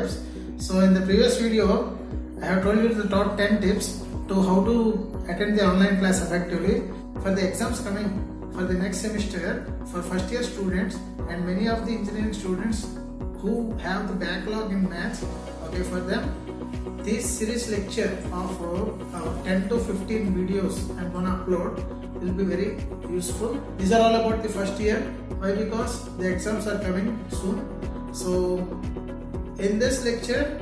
vibes. So in the previous video, I have told you the top 10 tips to how to attend the online class effectively for the exams coming for the next semester for first year students and many of the engineering students who have the backlog in maths. Okay, for them this series lecture of 10 to 15 videos I'm gonna upload will be very useful. These are all about the first year. Why? Because the exams are coming soon. So in this lecture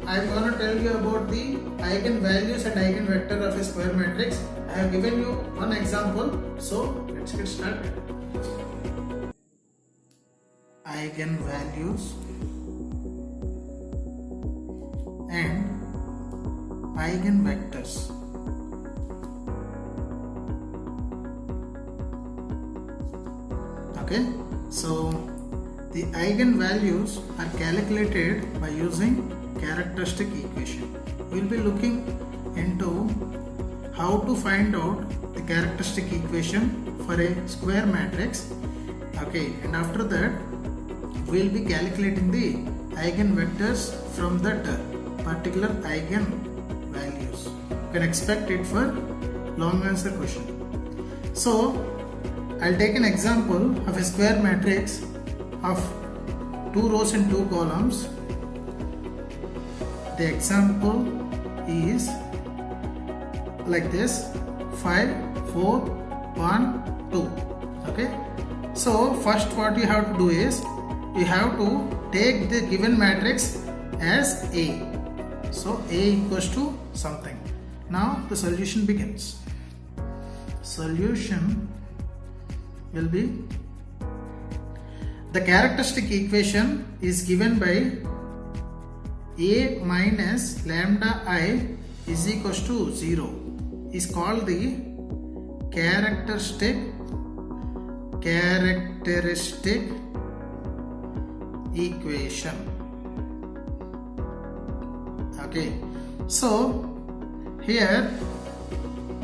I'm gonna tell you about the eigenvalues and eigenvector of a square matrix. I have given you one example, so let's get started. Eigenvalues and eigenvectors. Okay, so the eigenvalues are calculated by using characteristic equation. We will be looking into how to find out the characteristic equation for a square matrix. Okay, and after that we will be calculating the eigenvectors from that particular eigenvalues. You can expect it for long answer question. So I'll take an example of a square matrix of 2 rows and 2 columns. The example is like this: 5, 4, 1, 2. Okay, so first what you have to do is you have to take the given matrix as A. So A equals to something. Now the solution begins. Solution will be, the characteristic equation is given by A minus lambda I is equals to 0 is called the characteristic equation. Okay, so here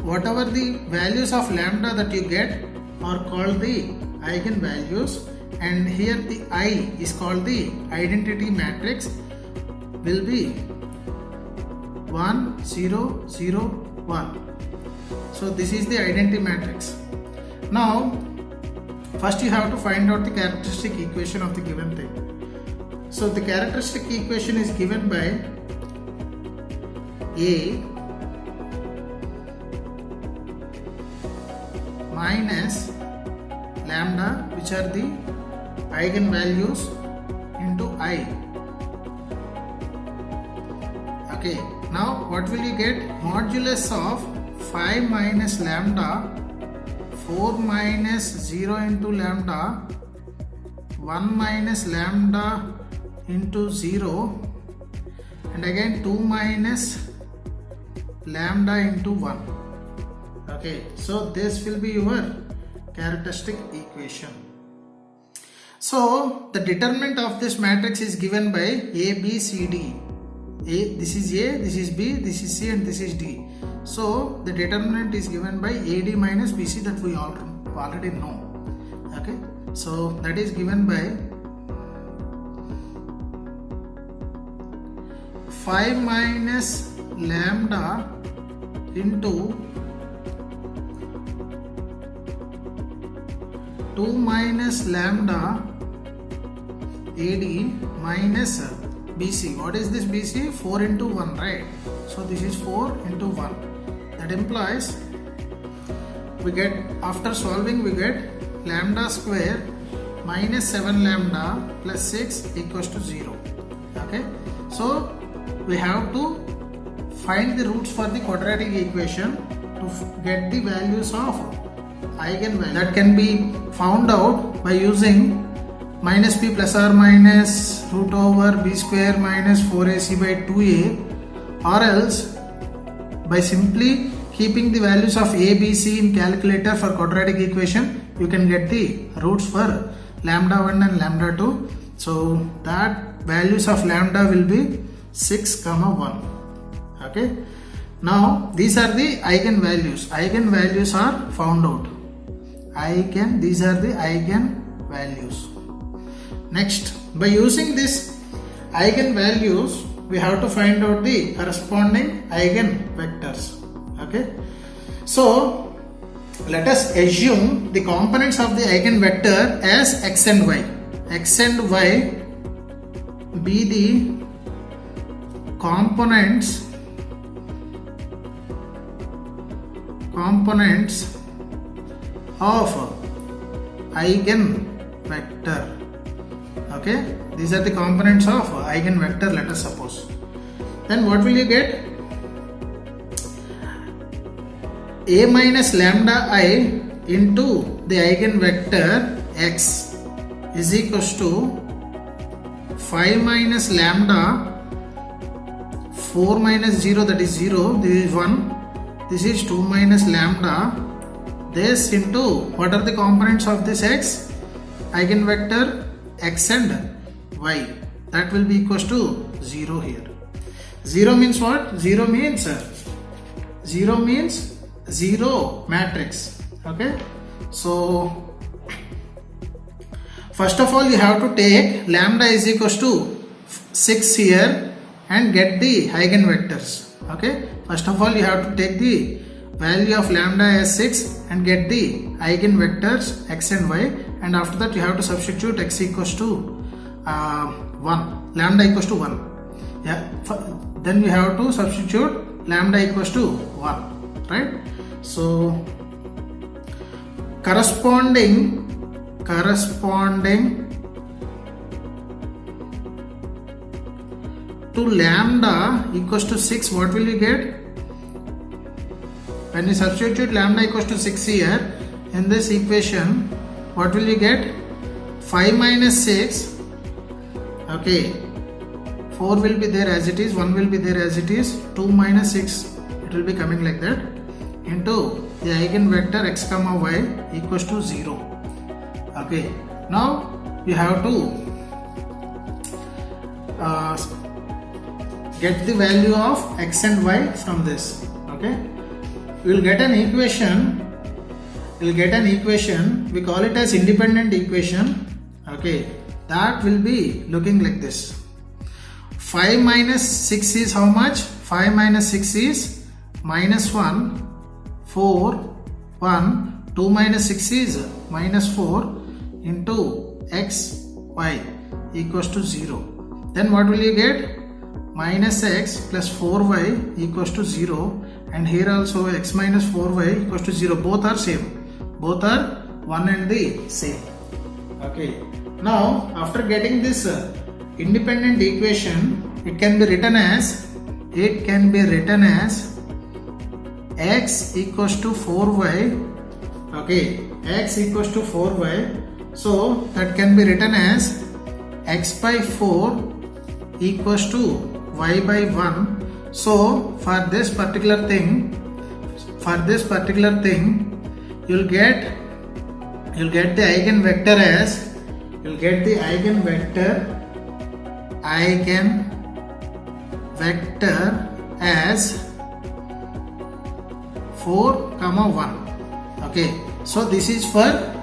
whatever the values of lambda that you get are called the eigenvalues, and here the I is called the identity matrix, will be 1 0 0 1. So this is the identity matrix. Now first you have to find out the characteristic equation of the given thing. So the characteristic equation is given by A minus lambda, which are the eigenvalues, into I. Okay, now what will you get? Modulus of 5 minus lambda, 4 minus 0 into lambda, 1 minus lambda into 0, and again 2 minus lambda into 1. Okay, so this will be your characteristic equation. So the determinant of this matrix is given by A, B, C, D. This is A, this is B, this is C, and this is D. So the determinant is given by AD minus BC, that we already know. Okay, so that is given by 5 minus lambda into 2 minus lambda AD minus BC. What is this BC? 4 into 1, right? So this is 4 into 1. That implies we get, after solving, we get lambda square minus 7 lambda plus 6 equals to 0. Okay, so we have to find the roots for the quadratic equation to get the values of eigenvalue. That can be found out by using minus b plus or minus root over b square minus 4ac by 2a, or else by simply keeping the values of a, b, c in calculator for quadratic equation. You can get the roots for lambda 1 and lambda 2. So that values of lambda will be 6, 1. Okay, now these are the eigenvalues. Eigenvalues are found out. These are the eigenvalues. Next, by using this eigenvalues, we have to find out the corresponding eigenvectors. Okay, so let us assume the components of the eigenvector as x and y. X and y be the components of eigenvector. Okay, these are the components of eigenvector, let us suppose. Then what will you get? A minus lambda I into the eigenvector x is equals to 5 minus lambda, 4 minus 0, that is 0, this is 1, this is 2 minus lambda, this into what are the components of this x? Eigenvector x and y, that will be equals to 0 here. 0 means what? 0 means 0 matrix. Okay, so first of all you have to take lambda is equals to 6 here and get the eigenvectors. Okay, first of all you have to take the value of lambda as 6 and get the eigenvectors x and y, and after that you have to substitute x equals to 1, lambda equals to 1. Yeah, then you have to substitute lambda equals to 1, right? So corresponding to lambda equals to 6, what will you get? When you substitute lambda equals to 6 here in this equation, what will you get? 5 minus 6, okay, 4 will be there as it is, 1 will be there as it is, 2 minus 6, it will be coming like that, into the eigenvector x comma y equals to 0. Okay, now you have to get the value of x and y from this. Okay, you will get an equation, we call it as independent equation. Okay, that will be looking like this. 5 minus 6 is how much? 5 minus 6 is minus 1, 4, 1, 2 minus 6 is minus 4 into x, y equals to 0. Then what will you get? Minus x plus 4y equals to 0, and here also x minus 4y equals to 0. Both are same. Both are one and the same. Okay. Now after getting this independent equation, it can be written as x equals to 4y. Okay, x equals to 4y. So that can be written as x by 4 equals to y by 1. So for this particular thing, you'll get the eigenvector as 4, 1. Okay, so this is for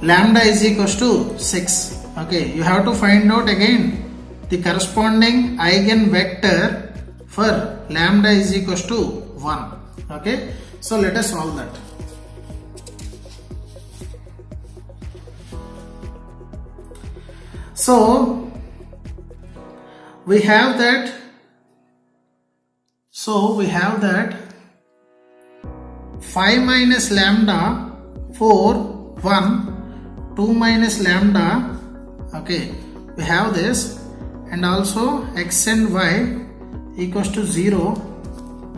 lambda is equals to 6. Okay, you have to find out again the corresponding eigenvector for lambda is equals to 1. Okay, so let us solve that. So we have that 5 minus lambda, 4, 1, 2 minus lambda. Okay, we have this, and also x and y equals to 0.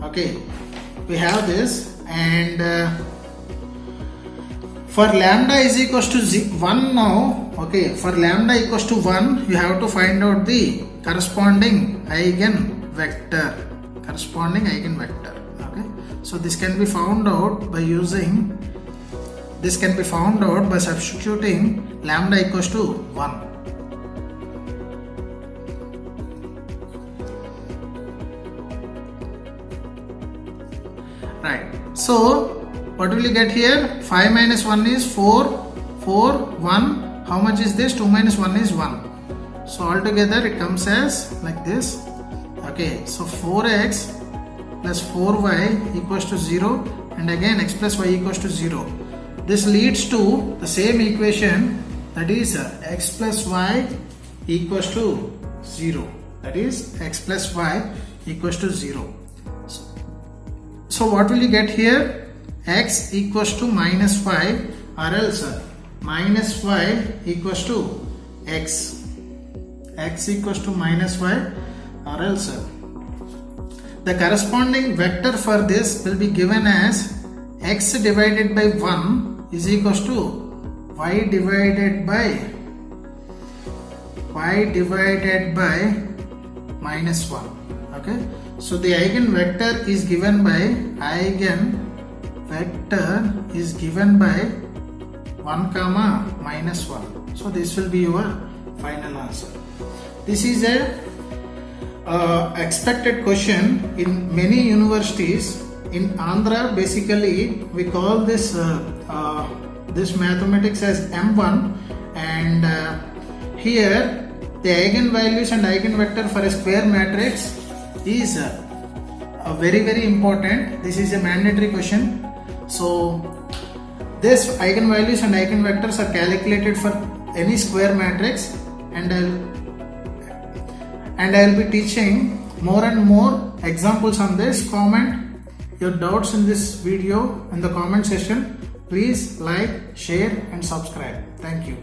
Okay, we have this, and for lambda is equals to 1 now. Okay, for lambda equals to 1, you have to find out the corresponding eigenvector. Okay, so this can be found out by substituting lambda equals to 1. Right, so what will you get here? 5 minus 1 is 4, 4, 1. How much is this? 2 minus 1 is 1. So altogether it comes as like this. Okay, so 4x plus 4y equals to 0, and again x plus y equals to 0. This leads to the same equation, that is x plus y equals to 0. That is x plus y equals to 0. So what will you get here? X equals to minus 5, or else minus y equals to x. X equals to minus y, or else the corresponding vector for this will be given as x divided by 1 is equals to y divided by minus 1. Okay, so the eigenvector is given by 1 comma minus 1. So this will be your final answer. This is a expected question in many universities. In Andhra, basically we call this this mathematics as M1, and here the eigenvalues and eigenvector for a square matrix is very important. This is a mandatory question. So this eigenvalues and eigenvectors are calculated for any square matrix, and I'll be teaching more and more examples on this. Comment your doubts in this video in the comment section. Please like, share and subscribe. Thank you.